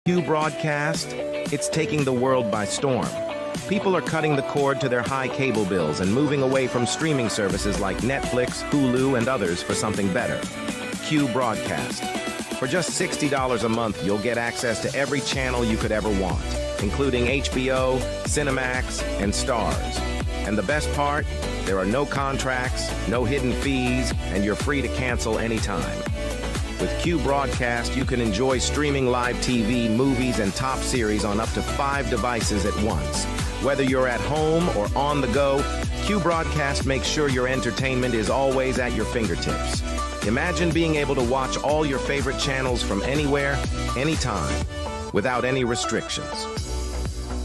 Q broadcast, it's taking the world by storm. People are cutting the cord to their high cable bills and moving away from streaming services like Netflix, Hulu, and others for something better. Q broadcast. For just $60 a month, you'll get access to every channel you could ever want, including HBO, Cinemax, and Stars. And the best part? There are no contracts, no hidden fees, and you're free to cancel anytime. With Q Broadcast, you can enjoy streaming live TV, movies, and top series on up to 5 devices at once. Whether you're at home or on the go, Q Broadcast makes sure your entertainment is always at your fingertips. Imagine being able to watch all your favorite channels from anywhere, anytime, without any restrictions.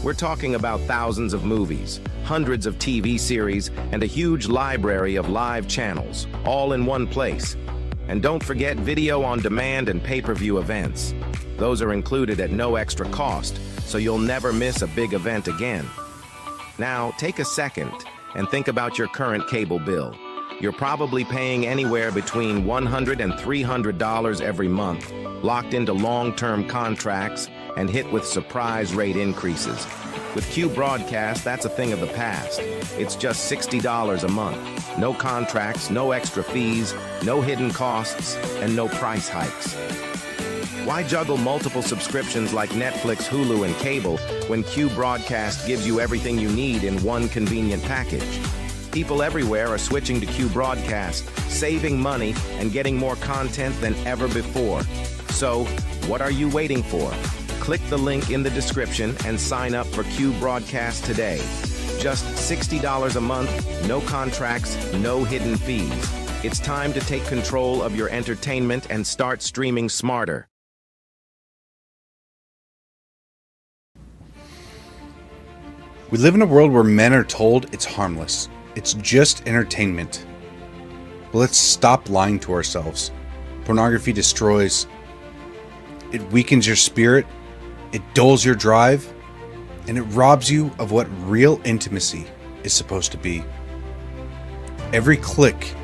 We're talking about thousands of movies, hundreds of TV series, and a huge library of live channels, all in one place. And don't forget video on demand and pay-per-view events. Those are included at no extra cost, so you'll never miss a big event again. Now, take a second and think about your current cable bill. You're probably paying anywhere between $100 and $300 every month, locked into long-term contracts and hit with surprise rate increases. With Q Broadcast, that's a thing of the past. It's just $60 a month. No contracts, no extra fees, no hidden costs, and no price hikes. Why juggle multiple subscriptions like Netflix, Hulu, and cable when Q Broadcast gives you everything you need in one convenient package? People everywhere are switching to Q Broadcast, saving money and getting more content than ever before. So, what are you waiting for? Click the link in the description and sign up for Q Broadcast today. Just $60 a month, no contracts, no hidden fees. It's time to take control of your entertainment and start streaming smarter. We live in a world where men are told it's harmless. It's just entertainment. But let's stop lying to ourselves. Pornography destroys. It weakens your spirit. It dulls your drive. And it robs you of what real intimacy is supposed to be. Every click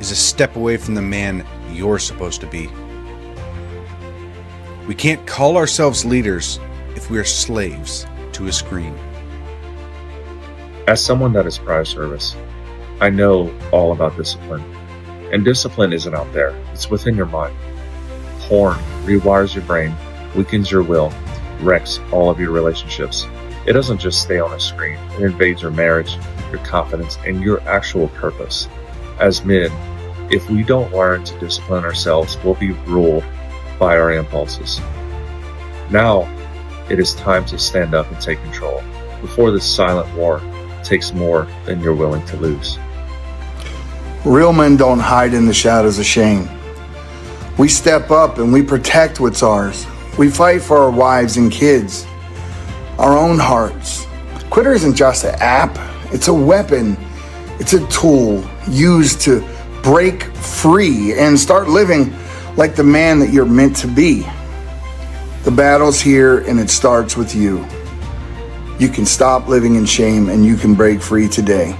is a step away from the man you're supposed to be. We can't call ourselves leaders if we are slaves to a screen. As someone that is prior service, I know all about discipline. And discipline isn't out there, it's within your mind. Porn rewires your brain, weakens your will, wrecks all of your relationships. It doesn't just stay on a screen, it invades your marriage, your confidence, and your actual purpose. As men, if we don't learn to discipline ourselves, we'll be ruled by our impulses. Now, it is time to stand up and take control before this silent war takes more than you're willing to lose. Real men don't hide in the shadows of shame. We step up and we protect what's ours. We fight for our wives and kids, our own hearts. Twitter isn't just an app, it's a weapon. It's a tool used to break free and start living like the man that you're meant to be. The battle's here and it starts with you. You can stop living in shame and you can break free today.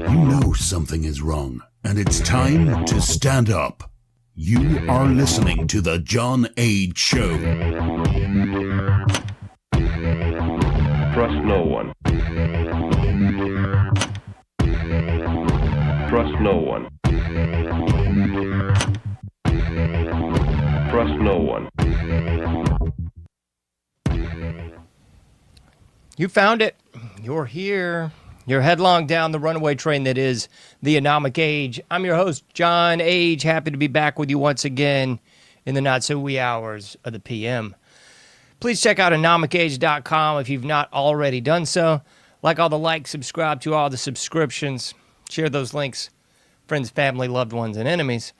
You know something is wrong, and it's time to stand up. You are listening to The John Age Show. Trust no one. Trust no one. Trust no one. You found it. You're here. You're headlong down the runaway train that is the Anomic Age. I'm your host, John Age. Happy to be back with you once again in the not-so-wee hours of the PM. Please check out anomicage.com if you've not already done so. Like all the likes, subscribe to all the subscriptions, share those links, friends, family, loved ones, and enemies.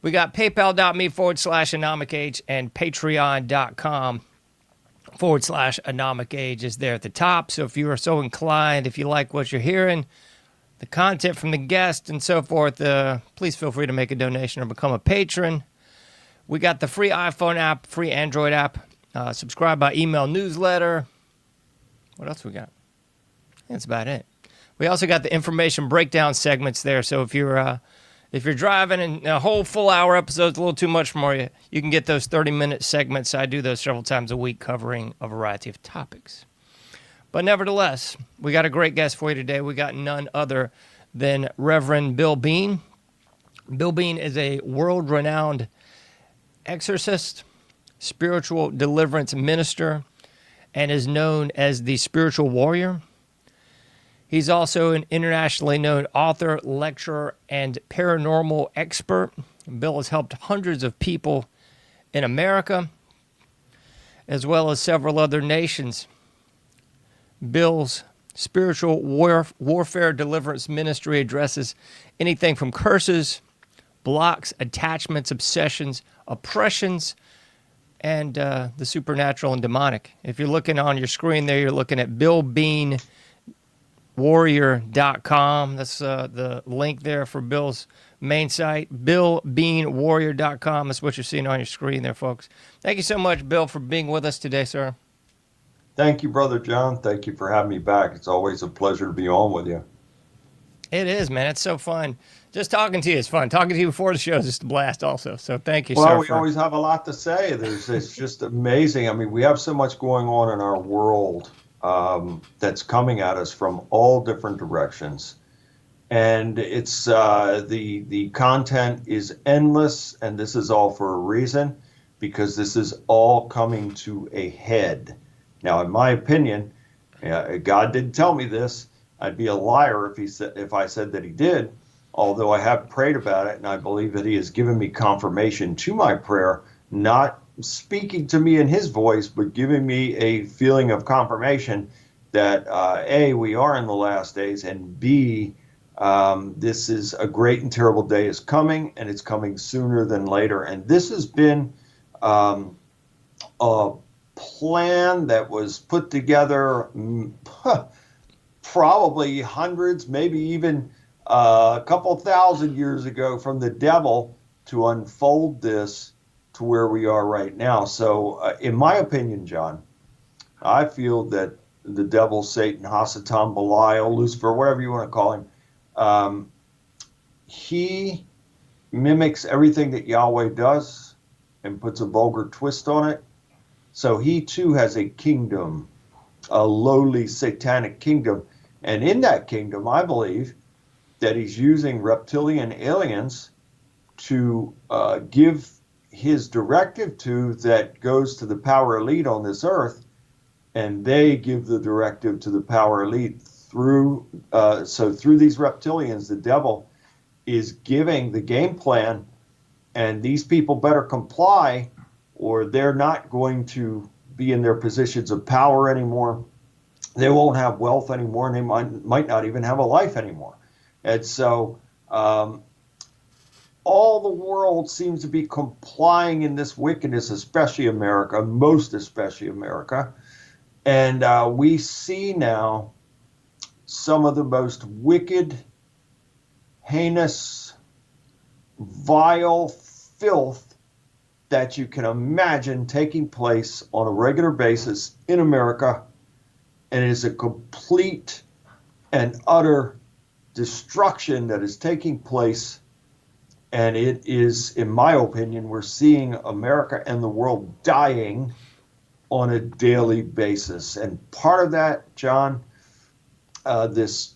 We got paypal.me/anomicage and patreon.com/anomicage is there at the top. So if you are so inclined, if you like what you're hearing, the content from the guest and so forth, please feel free to make a donation or become a patron. We got the free iPhone app, free Android app. Subscribe by email newsletter. What else we got? That's about it. We also got the information breakdown segments there. So if you're driving and a whole full hour episode's a little too much for you, you can get those 30-minute segments. I do those several times a week covering a variety of topics. But nevertheless, we got a great guest for you today. We got none other than Reverend Bill Bean. Bill Bean is a world-renowned exorcist, spiritual deliverance minister, and is known as the spiritual warrior. He's also an internationally known author, lecturer, and paranormal expert. Bill has helped hundreds of people in America, as well as several other nations. Bill's spiritual warfare deliverance ministry addresses anything from curses, blocks, attachments, obsessions, oppressions, and the supernatural and demonic. If you're looking on your screen there, you're looking at BillBeanWarrior.com. That's the link there for Bill's main site, BillBeanWarrior.com. That's what you're seeing on your screen there, folks. Thank you so much, Bill, for being with us today, sir. Thank you, Brother John. Thank you for having me back. It's always a pleasure to be on with you. It is, man. It's so fun. Just talking to you is fun. Talking to you before the show is just a blast also. So thank you, sir. Well, we always have a lot to say. It's just amazing. I mean, we have so much going on in our world that's coming at us from all different directions. And it's the content is endless, and this is all for a reason, because this is all coming to a head. Now, in my opinion, God didn't tell me this. I'd be a liar if I said that he did, although I have prayed about it, and I believe that he has given me confirmation to my prayer, not speaking to me in his voice, but giving me a feeling of confirmation that, A, we are in the last days, and B, this is a great and terrible day is coming, and it's coming sooner than later. And this has been a plan that was put together probably hundreds, maybe even a couple thousand years ago from the devil to unfold this to where we are right now. So in my opinion, John, I feel that the devil, Satan, Hasatan, Belial, Lucifer, whatever you want to call him, he mimics everything that Yahweh does and puts a vulgar twist on it. So he too has a kingdom, a lowly satanic kingdom. And in that kingdom, I believe that he's using reptilian aliens to give his directive to that goes to the power elite on this earth. And they give the directive to the power elite through these reptilians, the devil is giving the game plan, and these people better comply or they're not going to be in their positions of power anymore. They won't have wealth anymore, and they might not even have a life anymore. And so all the world seems to be complying in this wickedness, especially America, most especially America. And we see now some of the most wicked, heinous, vile filth that you can imagine taking place on a regular basis in America. And it is a complete and utter destruction that is taking place. And it is, in my opinion, we're seeing America and the world dying on a daily basis. And part of that, John, this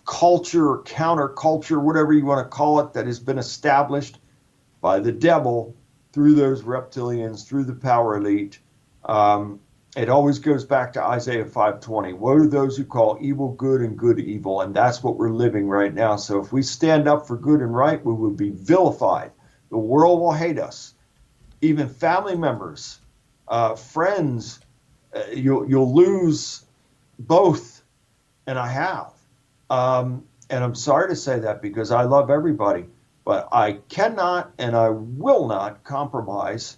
culture, counterculture, whatever you want to call it, that has been established by the devil through those reptilians, through the power elite. It always goes back to Isaiah 5:20. Woe to those who call evil good and good evil. And that's what we're living right now. So if we stand up for good and right, we will be vilified. The world will hate us. Even family members friends. You'll lose both, and I have. And I'm sorry to say that because I love everybody, but I cannot and I will not compromise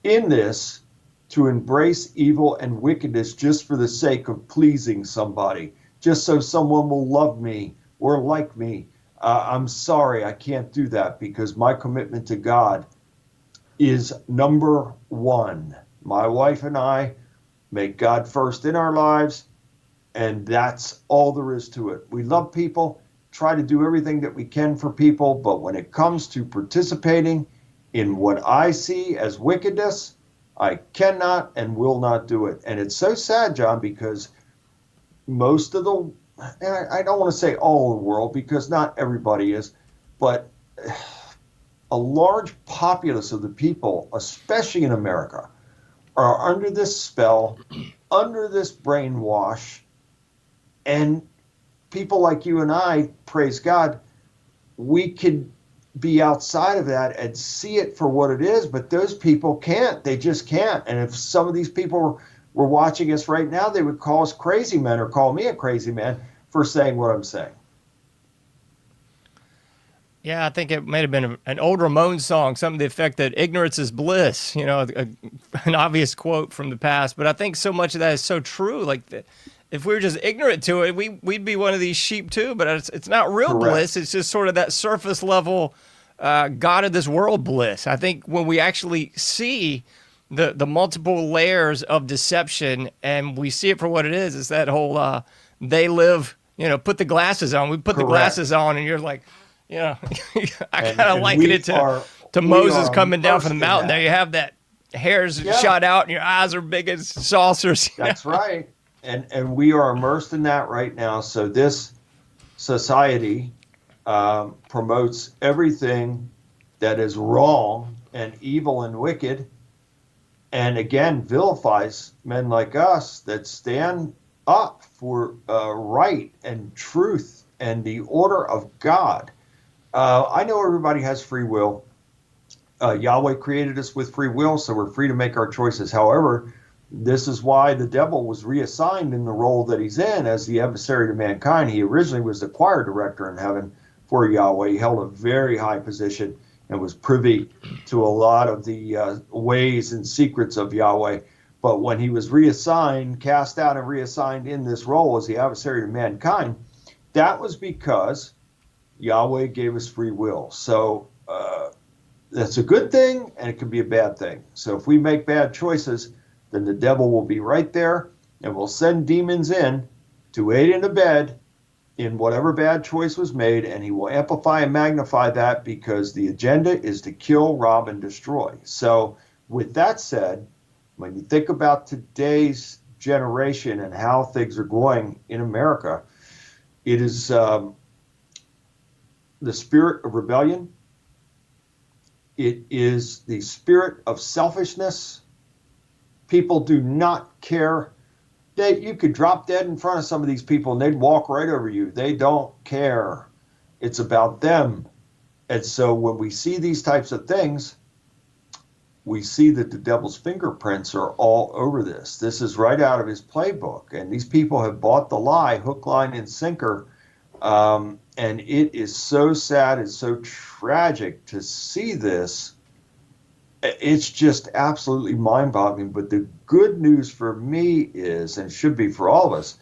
in this to embrace evil and wickedness just for the sake of pleasing somebody, just so someone will love me or like me. I'm sorry, I can't do that because my commitment to God is number one. My wife and I make God first in our lives, and that's all there is to it. We love people, try to do everything that we can for people, but when it comes to participating in what I see as wickedness, I cannot and will not do it. And it's so sad, John, because most of the, and I don't want to say all of the world because not everybody is, but a large populace of the people, especially in America, are under this spell, under this brainwash, and people like you and I, praise God, we could be outside of that and see it for what it is, but those people can't. They just can't. And if some of these people were watching us right now, they would call us crazy men or call me a crazy man for saying what I'm saying. Yeah, I think it might have been an old Ramones song, something to the effect that ignorance is bliss, you know, an obvious quote from the past. But I think so much of that is so true. Like, if we were just ignorant to it, we'd be one of these sheep too. But it's not real Correct. bliss. It's just sort of that surface level God of this world bliss. I think when we actually see the multiple layers of deception and we see it for what it is, it's that whole they live, you know, put the glasses on. We put the Correct. glasses on and you're like, you know, I kind of And liken it to Moses coming down from the mountain. There you have that hair's shot out and your eyes are big as saucers. That's right. And we are immersed in that right now. So this society promotes everything that is wrong and evil and wicked, and again vilifies men like us that stand up for right and truth and the order of God. I know everybody has free will. Yahweh created us with free will, so we're free to make our choices. However, this is why the devil was reassigned in the role that he's in as the adversary to mankind. He originally was the choir director in heaven for Yahweh. He held a very high position and was privy to a lot of the ways and secrets of Yahweh. But when he was reassigned, cast out and reassigned in this role as the adversary to mankind, that was because Yahweh gave us free will. So that's a good thing, and it can be a bad thing. So if we make bad choices, then the devil will be right there and will send demons in to aid and abet in whatever bad choice was made, and he will amplify and magnify that because the agenda is to kill, rob, and destroy. So with that said, when you think about today's generation and how things are going in America, it is the spirit of rebellion. It is the spirit of selfishness. People do not care. You could drop dead in front of some of these people and they'd walk right over you. They don't care. It's about them. And so when we see these types of things, we see that the devil's fingerprints are all over this. This is right out of his playbook. And these people have bought the lie, hook, line, and sinker. And it is so sad and so tragic to see this. It's just absolutely mind-boggling. But the good news for me is, and should be for all of us,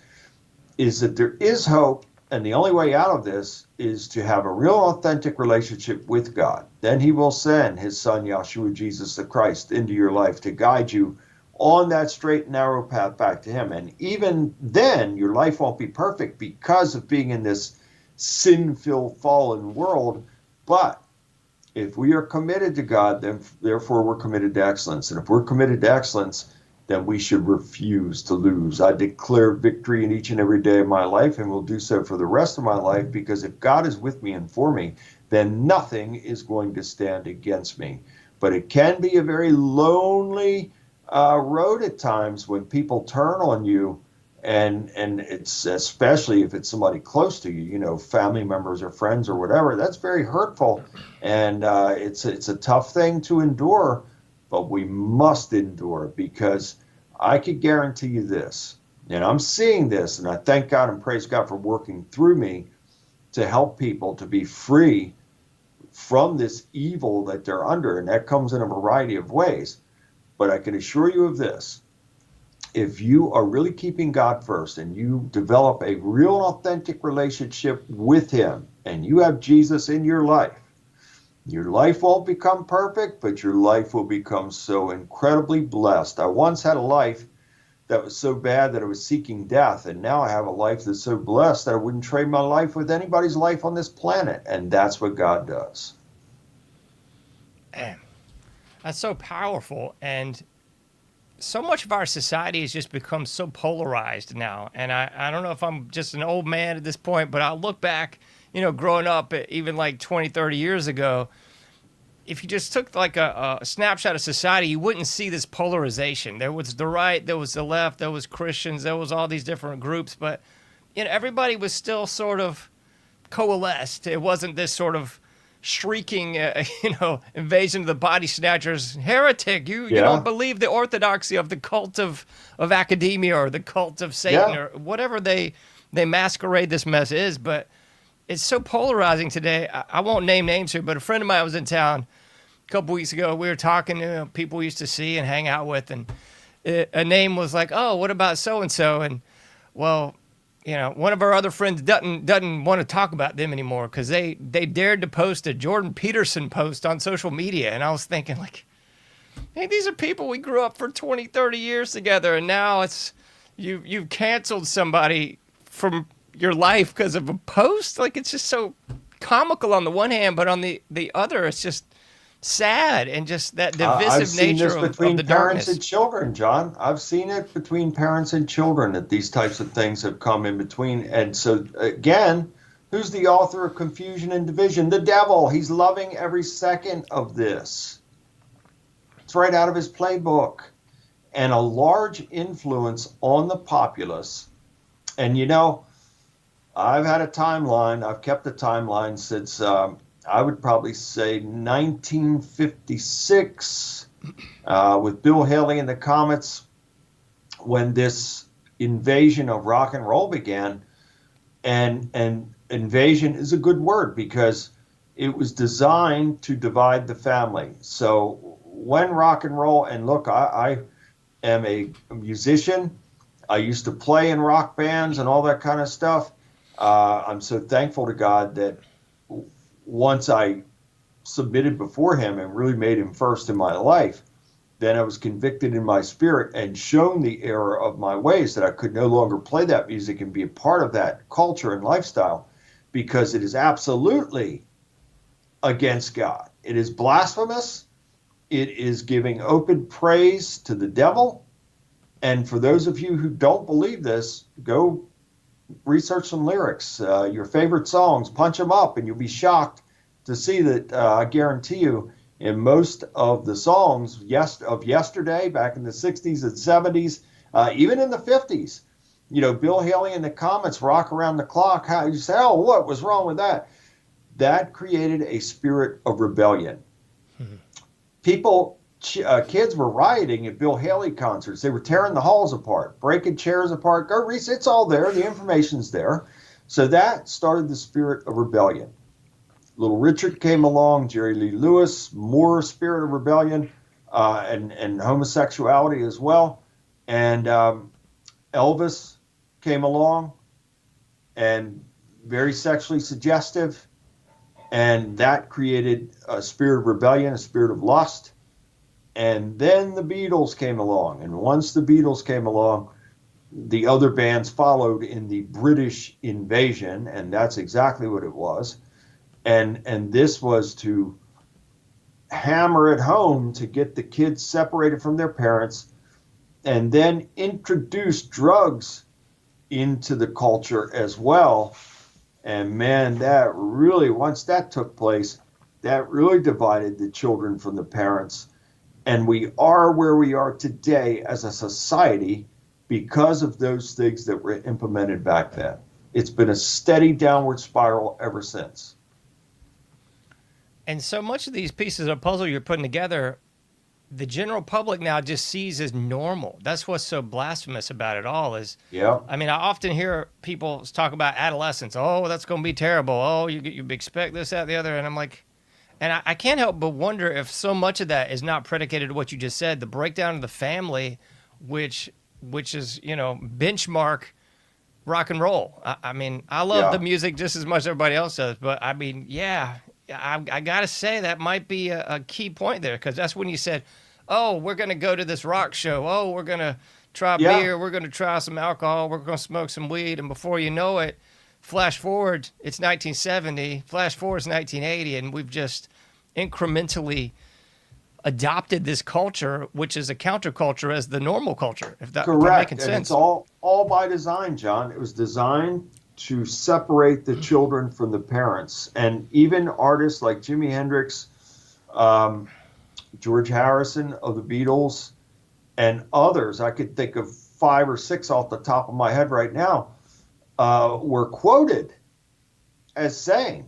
is that there is hope. And the only way out of this is to have a real authentic relationship with God. Then he will send his son, Yahshua Jesus the Christ, into your life to guide you on that straight and narrow path back to him. And even then, your life won't be perfect because of being in this sin-filled, fallen world. But if we are committed to God, then therefore we're committed to excellence. And if we're committed to excellence, then we should refuse to lose. I declare victory in each and every day of my life, and will do so for the rest of my life, because if God is with me and for me, then nothing is going to stand against me. But it can be a very lonely road at times when people turn on you, and it's especially if it's somebody close to you, you know, family members or friends or whatever. That's very hurtful, and it's a tough thing to endure. but we must endure, because I could guarantee you this, and I'm seeing this, and I thank God and praise God for working through me to help people to be free from this evil that they're under, and that comes in a variety of ways. But I can assure you of this. If you are really keeping God first and you develop a real and authentic relationship with him and you have Jesus in your life won't become perfect, but your life will become so incredibly blessed. I once had a life that was so bad that I was seeking death, and now I have a life that's so blessed that I wouldn't trade my life with anybody's life on this planet, and that's what God does. Man, that's so powerful, and so much of our society has just become so polarized now. And I don't know if I'm just an old man at this point, but I'll look back, growing up even like 20, 30 years ago, if you just took like a snapshot of society, you wouldn't see this polarization. There was the right, there was the left, there was Christians, there was all these different groups, but everybody was still sort of coalesced. It wasn't this sort of shrieking, invasion of the body snatchers, heretic, you don't believe the orthodoxy of the cult of academia or the cult of Satan or whatever they masquerade this mess is. But it's so polarizing today. I won't name names here, but a friend of mine was in town a couple weeks ago. We were talking to people we used to see and hang out with, and a name was like, oh, what about so-and-so? And, well, one of our other friends doesn't want to talk about them anymore because they dared to post a Jordan Peterson post on social media. And I was thinking, like, hey, these are people we grew up for 20, 30 years together, and now it's you've canceled somebody from your life because of a post. Like, it's just so comical on the one hand, but on the other, it's just sad, and just that divisive nature of the parents darkness. and children, John. I've seen it between parents and children, that these types of things have come in between. And so again, who's the author of confusion and division? The devil. He's loving every second of this. It's right out of his playbook. And a large influence on the populace. And I've had a timeline. I've kept a timeline since I would probably say 1956, with Bill Haley and the Comets, when this invasion of rock and roll began. And invasion is a good word because it was designed to divide the family. So when rock and roll, and look, I am a musician. I used to play in rock bands and all that kind of stuff. I'm so thankful to God that once I submitted before him and really made him first in my life, then I was convicted in my spirit and shown the error of my ways, that I could no longer play that music and be a part of that culture and lifestyle, because it is absolutely against God. It is blasphemous. It is giving open praise to the devil. And for those of you who don't believe this, go research some lyrics, your favorite songs, punch them up, and you'll be shocked to see that I guarantee you, in most of the songs of yesterday, back in the 60s and 70s, even in the 50s, Bill Haley and the Comets, Rock Around the Clock, how you say, oh, what was wrong with that? That created a spirit of rebellion. People, kids were rioting at Bill Haley concerts. They were tearing the halls apart, breaking chairs apart. Go read, it's all there. The information's there. So that started the spirit of rebellion. Little Richard came along, Jerry Lee Lewis, more spirit of rebellion, and homosexuality as well. And Elvis came along, and very sexually suggestive. And that created a spirit of rebellion, a spirit of lust. And then the Beatles came along. And once the Beatles came along, the other bands followed in the British invasion. And that's exactly what it was. And this was to hammer it home to get the kids separated from their parents, and then introduce drugs into the culture as well. And man, that really, once that took place, that really divided the children from the parents. And we are where we are today as a society because of those things that were implemented back then. It's been a steady downward spiral ever since. And so much of these pieces of puzzle you're putting together, the general public now just sees as normal. That's what's so blasphemous about it all is, Yeah. I mean, I often hear people talk about adolescence. Oh, that's going to be terrible. Oh, you expect this, that, the other. And I'm like, and I can't help but wonder if so much of that is not predicated to what you just said, the breakdown of the family, which is, benchmark rock and roll. I mean, I love the music just as much as everybody else does, but I mean, yeah, I got to say that might be a key point there, because that's when you said, oh, we're going to go to this rock show. Oh, we're going to try beer. We're going to try some alcohol. We're going to smoke some weed. And before you know it, flash forward, it's 1970. Flash forward, it's 1980. And we've just incrementally adopted this culture, which is a counterculture, as the normal culture, if that, Correct. If I'm making and sense. It's all by design, John. It was designed to separate the children from the parents. And even artists like Jimi Hendrix, George Harrison of the Beatles, and others, I could think of 5 or 6 off the top of my head right now, were quoted as saying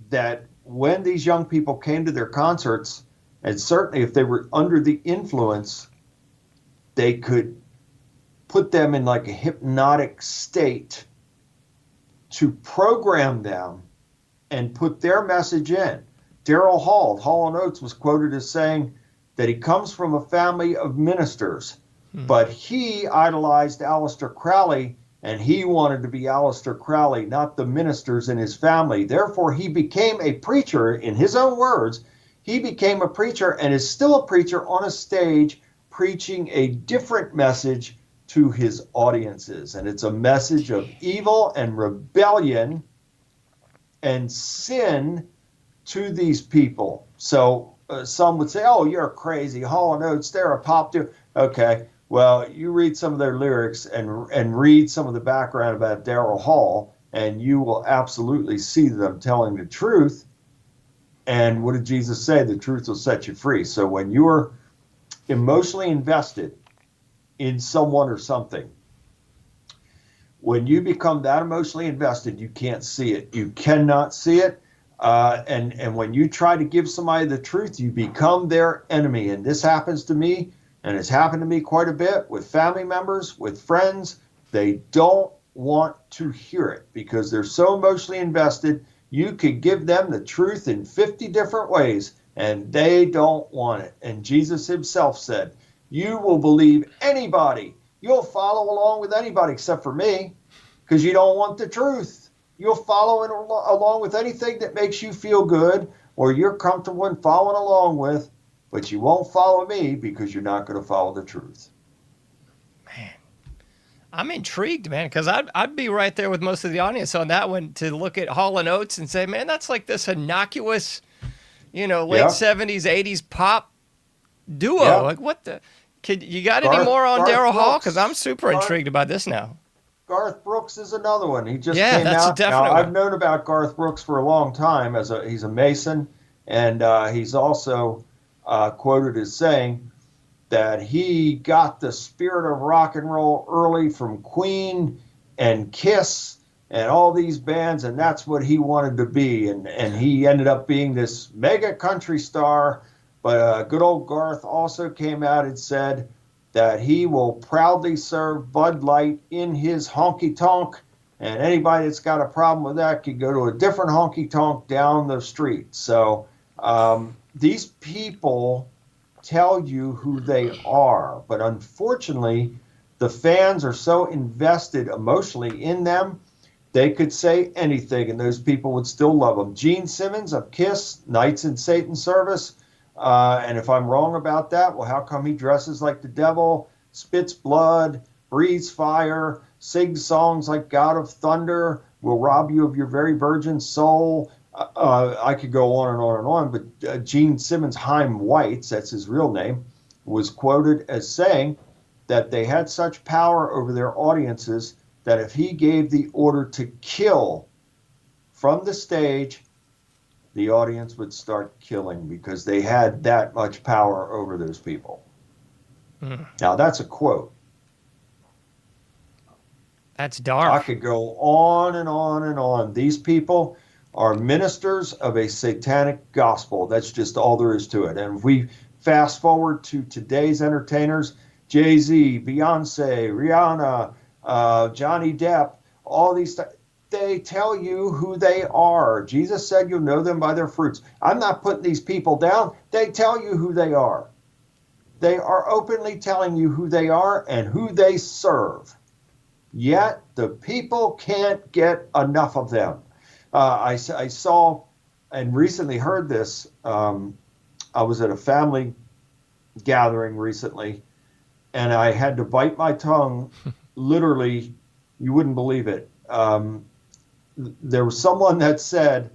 that when these young people came to their concerts, and certainly if they were under the influence, they could put them in like a hypnotic state to program them and put their message in. Daryl Hall, Hall & Oates, was quoted as saying that he comes from a family of ministers, but he idolized Aleister Crowley, and he wanted to be Aleister Crowley, not the ministers in his family. Therefore, he became a preacher, in his own words. He became a preacher and is still a preacher on a stage, preaching a different message to his audiences. And it's a message of evil and rebellion and sin to these people. So some would say, oh, you're crazy. Hall & Oates, they're a pop duo. Okay, well, you read some of their lyrics and read some of the background about Daryl Hall, and you will absolutely see them telling the truth. And what did Jesus say? The truth will set you free. So when you're emotionally invested in someone or something, when you become that emotionally invested, you can't see it. You cannot see it. And when you try to give somebody the truth, you become their enemy. And this happens to me, and it's happened to me quite a bit with family members, with friends. They don't want to hear it because they're so emotionally invested. You could give them the truth in 50 different ways, and they don't want it. And Jesus himself said, you will believe anybody. You'll follow along with anybody except for me, because you don't want the truth. You'll follow it along with anything that makes you feel good or you're comfortable in following along with, but you won't follow me because you're not going to follow the truth. Man, I'm intrigued, man, because I'd be right there with most of the audience on that one, to look at Hall & Oates and say, man, that's like this innocuous, late 70s, 80s pop duo. Yeah. Like, what the? You got any more on Daryl Hall? Because I'm super intrigued about this now. Garth Brooks is another one. He just Yeah, came that's out. a definite Now, one. I've known about Garth Brooks for a long time. He's a Mason, and he's also quoted as saying that he got the spirit of rock and roll early from Queen and Kiss and all these bands, and that's what he wanted to be. And he ended up being this mega country star. But good old Garth also came out and said that he will proudly serve Bud Light in his honky-tonk, and anybody that's got a problem with that could go to a different honky-tonk down the street. So these people tell you who they are, but unfortunately, the fans are so invested emotionally in them, they could say anything, and those people would still love them. Gene Simmons of Kiss, Knights in Satan's Service. And if I'm wrong about that, well, how come he dresses like the devil, spits blood, breathes fire, sings songs like God of Thunder, will rob you of your very virgin soul? I could go on and on and on, but Gene Simmons, Haim Whites, that's his real name, was quoted as saying that they had such power over their audiences that if he gave the order to kill from the stage, the audience would start killing because they had that much power over those people. Now, that's a quote. That's dark. I could go on and on and on. These people are ministers of a satanic gospel. That's just all there is to it. And if we Fast forward to today's entertainers, Jay-Z, Beyonce, Rihanna, Johnny Depp, all these, they tell you who they are. Jesus said you'll know them by their fruits. I'm not putting these people down. They tell you who they are. They are openly telling you who they are and who they serve. Yet the people can't get enough of them. I saw and recently heard this. I was at a family gathering recently, and I had to bite my tongue. Literally, you wouldn't believe it. There was someone that said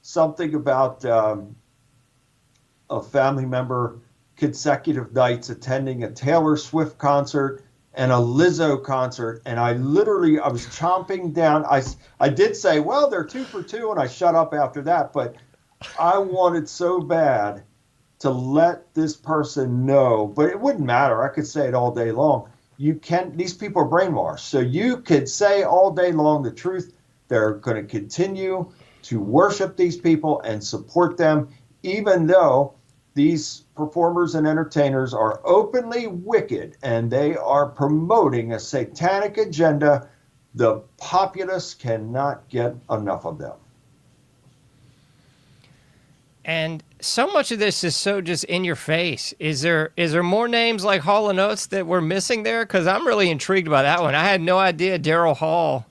something about a family member consecutive nights attending a Taylor Swift concert and a Lizzo concert, and I was chomping down. I did say, well, they're 2 for 2, and I shut up after that, but I wanted so bad to let this person know, but it wouldn't matter. I could say it all day long. These people are brainwashed. So you could say all day long the truth. They're going to continue to worship these people and support them, even though these performers and entertainers are openly wicked and they are promoting a satanic agenda. The populace cannot get enough of them. And so much of this is so just in your face. Is there more names like Hall & Oates that we're missing there? Because I'm really intrigued by that one. I had no idea Daryl Hall.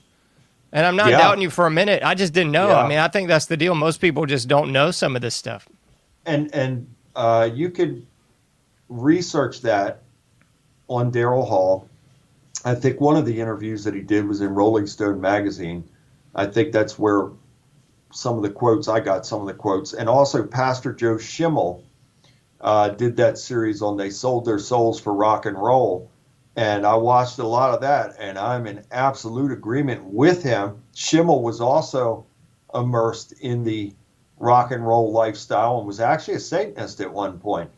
And I'm not doubting you for a minute. I just didn't know. Yeah. I mean, I think that's the deal. Most people just don't know some of this stuff. And you could research that on Daryl Hall. I think one of the interviews that he did was in Rolling Stone magazine. I think that's where some of the quotes, and also Pastor Joe Schimmel did that series on They Sold Their Souls for Rock and Roll. And I watched a lot of that, and I'm in absolute agreement with him. Schimmel was also immersed in the rock and roll lifestyle and was actually a Satanist at one point,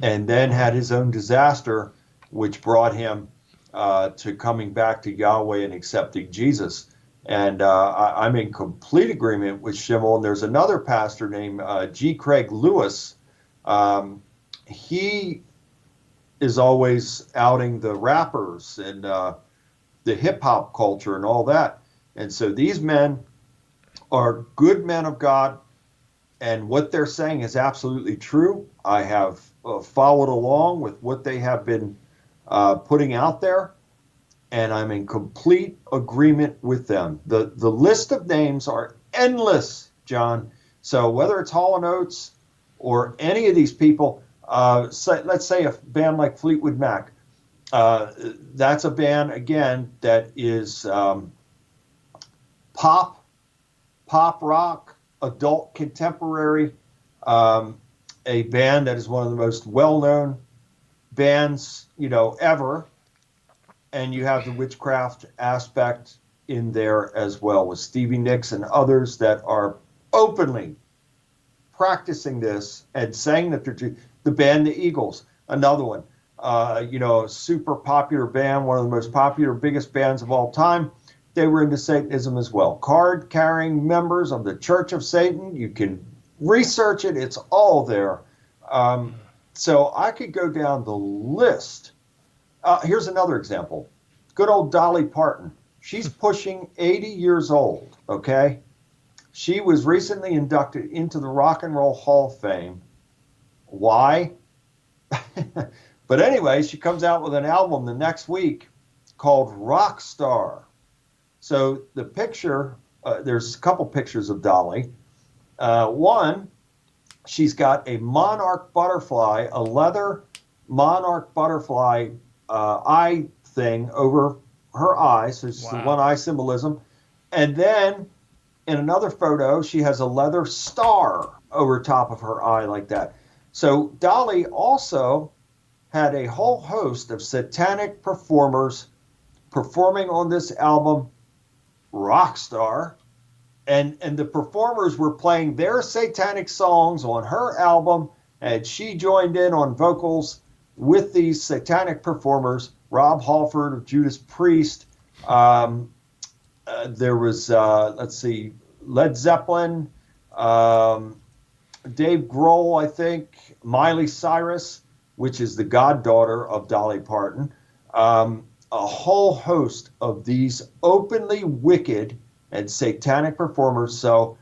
and then had his own disaster, which brought him to coming back to Yahweh and accepting Jesus. And I'm in complete agreement with Schimmel. And there's another pastor named G. Craig Lewis. He is always outing the rappers and the hip hop culture and all that. And so these men are good men of God, and what they're saying is absolutely true. I have followed along with what they have been putting out there, and I'm in complete agreement with them. The list of names are endless, John. So whether it's Hall & Oates or any of these people, let's say a band like Fleetwood Mac, that's a band, again, that is pop rock, adult contemporary, a band that is one of the most well-known bands, ever. And you have the witchcraft aspect in there as well with Stevie Nicks and others that are openly practicing this and saying that they're the band The Eagles, another one, a super popular band, one of the most popular, biggest bands of all time. They were into Satanism as well. Card-carrying members of the Church of Satan. You can research it. It's all there. So I could go down the list. Here's another example. Good old Dolly Parton. She's pushing 80 years old, okay? She was recently inducted into the Rock and Roll Hall of Fame. Why? But anyway, she comes out with an album the next week called Rockstar. So the picture, there's a couple pictures of Dolly. One, she's got a monarch butterfly, a leather monarch butterfly eye thing over her eye. So it's the one eye symbolism. And then in another photo, she has a leather star over top of her eye like that. So Dolly also had a whole host of satanic performers performing on this album, Rockstar, and the performers were playing their satanic songs on her album, and she joined in on vocals with these satanic performers. Rob Halford of Judas Priest. There was, Led Zeppelin, Dave Grohl, I think, Miley Cyrus. which is the goddaughter of Dolly Parton, a whole host of these openly wicked and satanic performers. So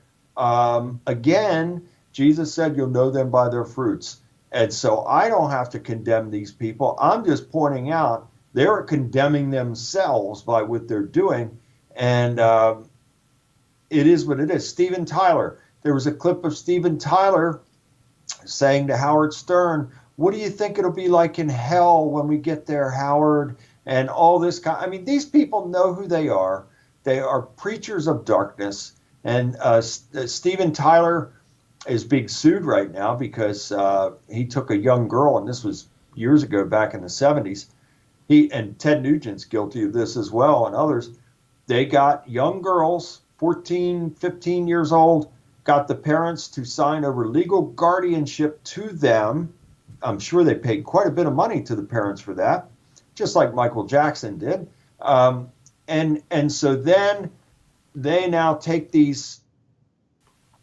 again, Jesus said, you'll know them by their fruits. And so I don't have to condemn these people. I'm just pointing out they're condemning themselves by what they're doing. And it is what it is. Steven Tyler. There was a clip of Steven Tyler saying to Howard Stern, what do you think it'll be like in hell when we get there, Howard? And all this kind. I mean, these people know who they are. They are preachers of darkness. And Steven Tyler is being sued right now because he took a young girl, and this was years ago, back in the 70s. He and Ted Nugent's guilty of this as well, and others. They got young girls, 14, 15 years old, got the parents to sign over legal guardianship to them. I'm sure they paid quite a bit of money to the parents for that, just like Michael Jackson did. And so then they now take these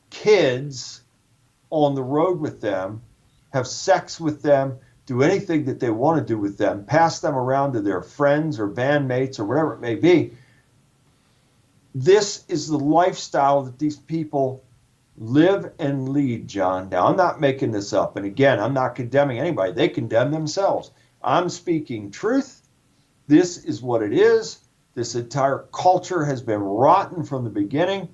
kids on the road with them, have sex with them, do anything that they want to do with them, pass them around to their friends or bandmates or whatever it may be. This is the lifestyle that these people live and lead, John. Now, I'm not making this up. And again, I'm not condemning anybody. They condemn themselves. I'm speaking truth. This is what it is. This entire culture has been rotten from the beginning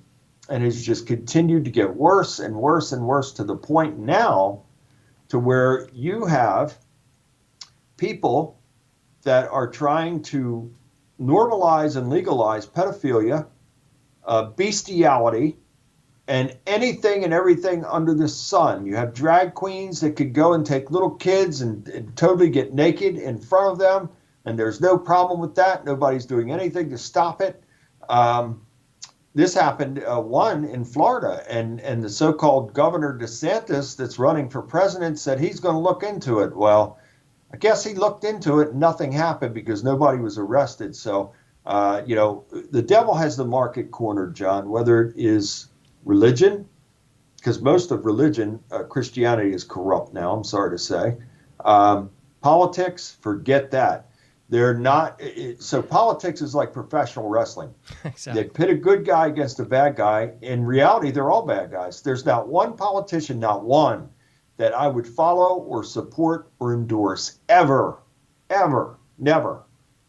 and has just continued to get worse and worse and worse, to the point now to where you have people that are trying to normalize and legalize pedophilia, bestiality, and anything and everything under the sun. You have drag queens that could go and take little kids and totally get naked in front of them, and there's no problem with that. Nobody's doing anything to stop it. This happened, one in Florida, and the so-called Governor DeSantis that's running for president said he's going to look into it. Well, I guess he looked into it and nothing happened because nobody was arrested. So, the devil has the market cornered, John, whether it is religion, because most of religion, Christianity is corrupt now, I'm sorry to say. Politics, forget that. They're not. So politics is like professional wrestling. Exactly. They pit a good guy against a bad guy. In reality, they're all bad guys. There's not one politician, not one, that I would follow or support or endorse ever, never.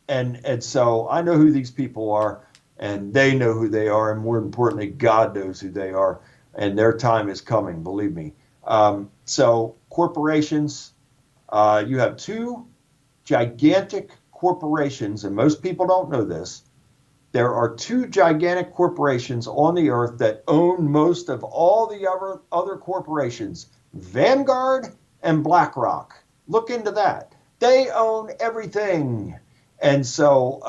And so I know who these people are, and they know who they are, and more importantly, God knows who they are, and their time is coming, believe me. So corporations, you have two gigantic corporations, and most people don't know this. There are two gigantic corporations on the earth that own most of all the other corporations, Vanguard and BlackRock. Look into that. They own everything. And so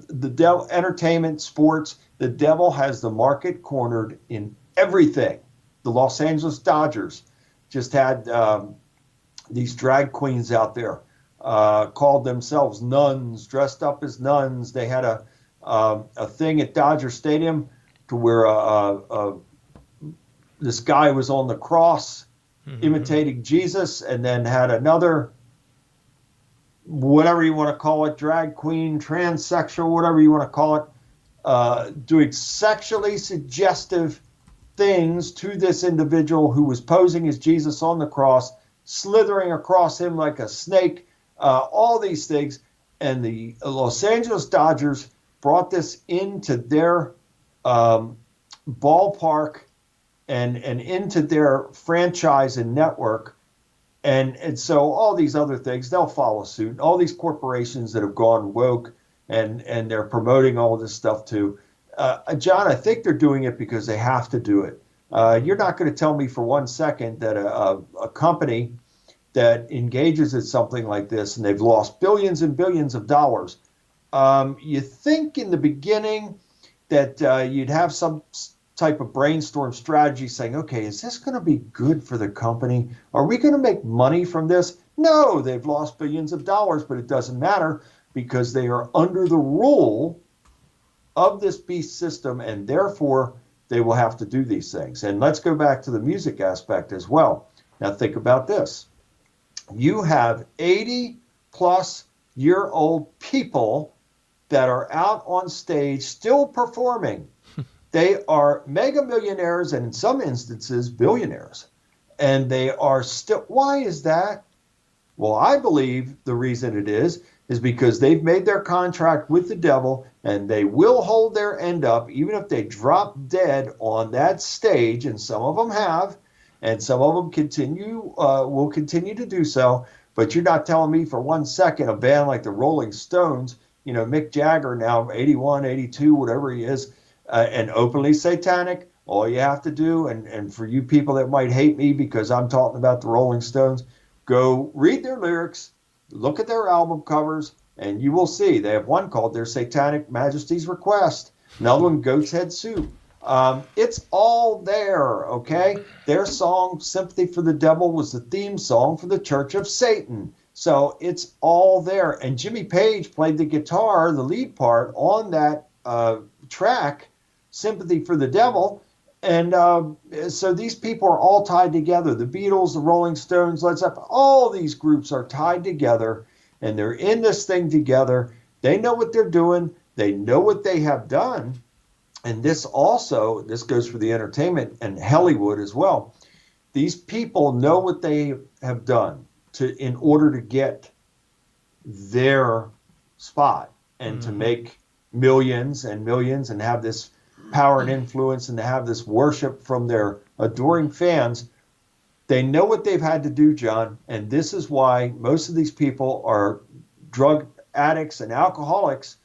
the devil, entertainment, sports, the devil has the market cornered in everything. The Los Angeles Dodgers just had these drag queens out there, called themselves nuns, dressed up as nuns. They had a thing at Dodger Stadium to where this guy was on the cross imitating Jesus, and then had another, whatever you want to call it, drag queen, transsexual, whatever you want to call it, doing sexually suggestive things to this individual who was posing as Jesus on the cross, slithering across him like a snake, all these things. And the Los Angeles Dodgers brought this into their ballpark and into their franchise and network. And so all these other things, they'll follow suit. All these corporations that have gone woke and they're promoting all this stuff too. John, I think they're doing it because they have to do it. You're not going to tell me for 1 second that a company that engages in something like this, and they've lost billions and billions of dollars, you think in the beginning that you'd have some type of brainstorm strategy saying, okay, is this going to be good for the company? Are we going to make money from this? No, they've lost billions of dollars, but it doesn't matter because they are under the rule of this beast system, and therefore they will have to do these things. And let's go back to the music aspect as well. Now think about this. you have 80-plus-year-old people that are out on stage still performing. They are mega millionaires and in some instances billionaires. And they are still, why is that? Well, I believe the reason it is because they've made their contract with the devil and they will hold their end up even if they drop dead on that stage, and some of them have, and some of them will continue to do so. But you're not telling me for 1 second a band like the Rolling Stones, Mick Jagger now 81, 82, whatever he is, and openly satanic. All you have to do, and for you people that might hate me because I'm talking about the Rolling Stones, go read their lyrics, look at their album covers, and you will see they have one called Their Satanic Majesty's Request, another one, Goat's Head Soup. It's all there, okay? Their song, Sympathy for the Devil, was the theme song for the Church of Satan. So it's all there. And Jimmy Page played the guitar, the lead part, on that track, Sympathy for the Devil. And so these people are all tied together. The Beatles, the Rolling Stones, Led Zeppelin, all these groups are tied together, and they're in this thing together. They know what they're doing. They know what they have done. And this goes for the entertainment and Hollywood as well. These people know what they have done in order to get their spot and to make millions and millions and have this power and influence and to have this worship from their adoring fans. They know what they've had to do, John, and this is why most of these people are drug addicts and alcoholics,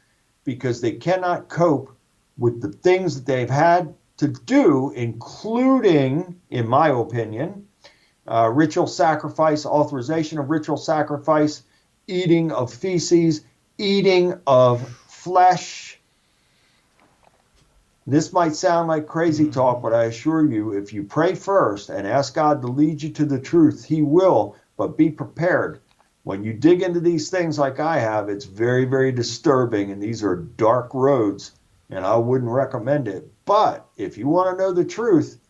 because they cannot cope with the things that they've had to do, including, in my opinion, ritual sacrifice, authorization of ritual sacrifice, eating of feces, eating of flesh. This might sound like crazy talk, but I assure you, if you pray first and ask God to lead you to the truth, he will, but be prepared. When you dig into these things like I have, it's very, very disturbing, and these are dark roads, and I wouldn't recommend it. But if you want to know the truth,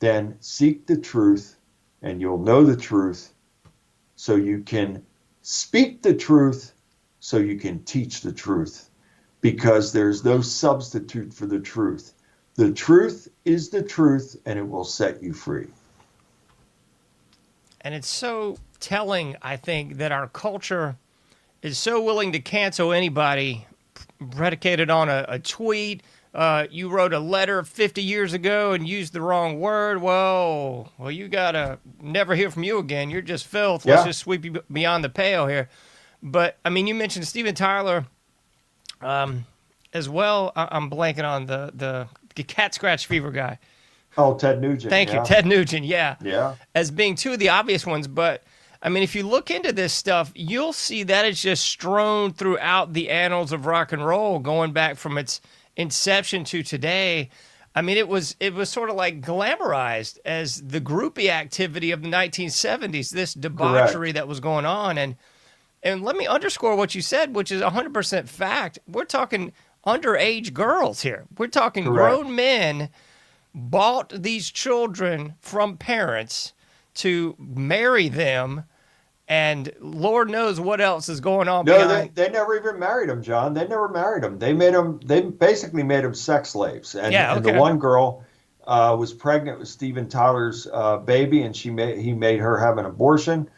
then seek the truth, and you'll know the truth, so you can speak the truth, so you can teach the truth. Because there's no substitute for the truth. The truth is the truth, and it will set you free. And it's so telling, I think, that our culture is so willing to cancel anybody predicated on a tweet. You wrote a letter 50 years ago and used the wrong word. Well, you got to never hear from you again. You're just filth. Let's just sweep you beyond the pale here. But, I mean, you mentioned Steven Tyler. As well, I'm blanking on the cat scratch fever guy. Oh, Ted Nugent. Thank you, Ted Nugent. Yeah. Yeah. As being two of the obvious ones, but I mean, if you look into this stuff, you'll see that it's just strewn throughout the annals of rock and roll, going back from its inception to today. I mean, it was sort of like glamorized as the groupie activity of the 1970s. This debauchery that was going on, and let me underscore what you said, which is 100% fact. We're talking underage girls here. We're talking grown men bought these children from parents to marry them, and Lord knows what else is going on. No, they never even married them, John. They never married them. They basically made them sex slaves. And the one girl was pregnant with Steven Tyler's baby, and he made her have an abortion.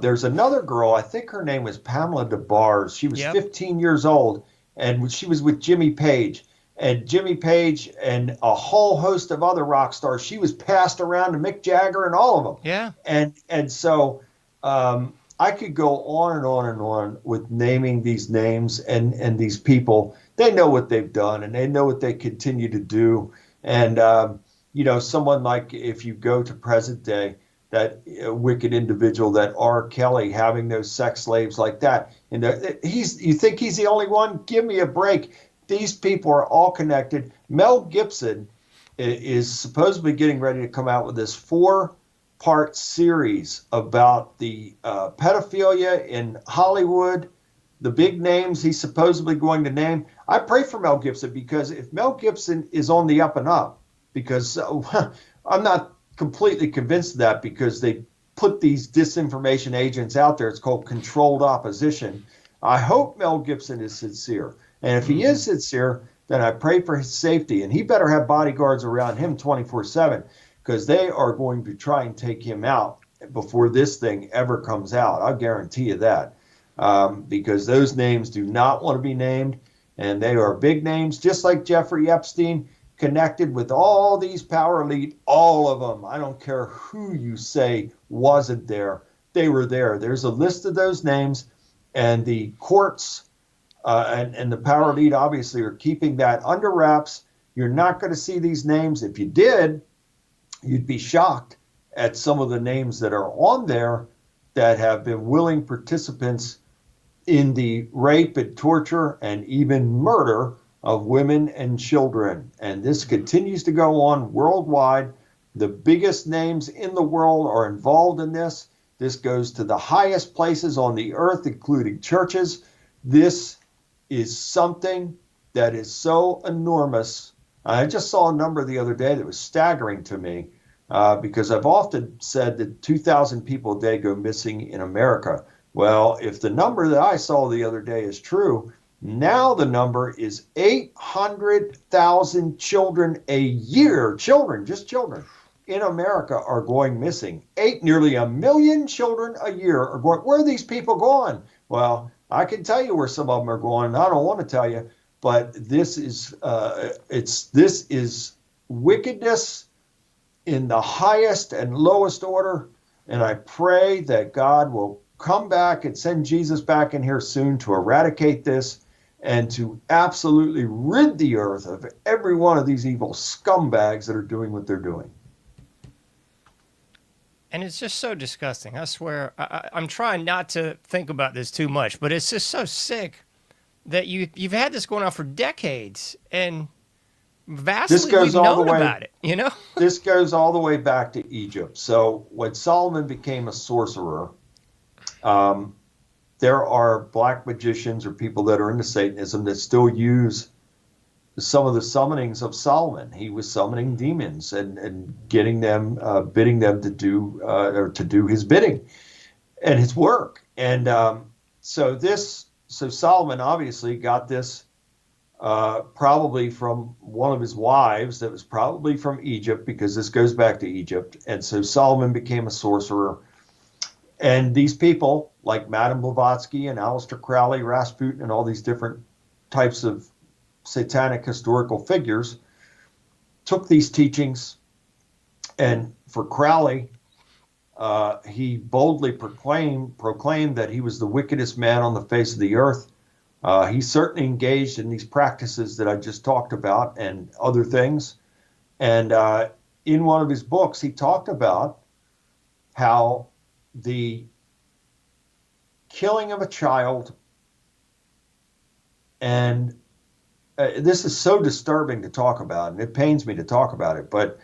There's another girl, I think her name was Pamela DeBars. She was 15 years old, and she was with Jimmy Page. And Jimmy Page and a whole host of other rock stars, she was passed around to Mick Jagger and all of them. Yeah. And so I could go on and on and on with naming these names and these people. They know what they've done, and they know what they continue to do. And, someone like, if you go to present day, that wicked individual, that R. Kelly, having those sex slaves like that. And you think he's the only one? Give me a break. These people are all connected. Mel Gibson is supposedly getting ready to come out with this 4-part series about the pedophilia in Hollywood, the big names he's supposedly going to name. I pray for Mel Gibson, because if Mel Gibson is on the up and up, because I'm not completely convinced of that, because they put these disinformation agents out there. It's called controlled opposition. I hope Mel Gibson is sincere. And if he is sincere, then I pray for his safety. And he better have bodyguards around him 24/7, because they are going to try and take him out before this thing ever comes out. I'll guarantee you that. Because those names do not want to be named. And they are big names, just like Jeffrey Epstein, connected with all these power elite, all of them. I don't care who you say wasn't there. They were there. There's a list of those names, and the courts and the power elite obviously are keeping that under wraps. You're not going to see these names. If you did, you'd be shocked at some of the names that are on there that have been willing participants in the rape and torture and even murder of women and children. And this continues to go on worldwide. The biggest names in the world are involved in this. This goes to the highest places on the earth, including churches. This is something that is so enormous. I just saw a number the other day that was staggering to me, because I've often said that 2,000 people a day go missing in America. Well, if the number that I saw the other day is true, now the number is 800,000 children a year. Children, just children, in America are going missing. Nearly 1 million children a year are going. Where are these people going? Well, I can tell you where some of them are going. I don't want to tell you, but this is this is wickedness in the highest and lowest order. And I pray that God will come back and send Jesus back in here soon to eradicate this and to absolutely rid the earth of every one of these evil scumbags that are doing what they're doing. And it's just so disgusting. I swear, I'm trying not to think about this too much, but it's just so sick that you've had this going on for decades, and vastly we've known about it, you know? This goes all the way back to Egypt. So when Solomon became a sorcerer, there are black magicians or people that are into Satanism that still use some of the summonings of Solomon. He was summoning demons and getting them, bidding them to do his bidding and his work. And so Solomon obviously got this probably from one of his wives that was probably from Egypt, because this goes back to Egypt. And so Solomon became a sorcerer. And these people, like Madame Blavatsky and Aleister Crowley, Rasputin, and all these different types of satanic historical figures, took these teachings. And for Crowley, he boldly proclaimed that he was the wickedest man on the face of the earth. He certainly engaged in these practices that I just talked about and other things. And in one of his books, he talked about how the killing of a child, and this is so disturbing to talk about, and it pains me to talk about it, but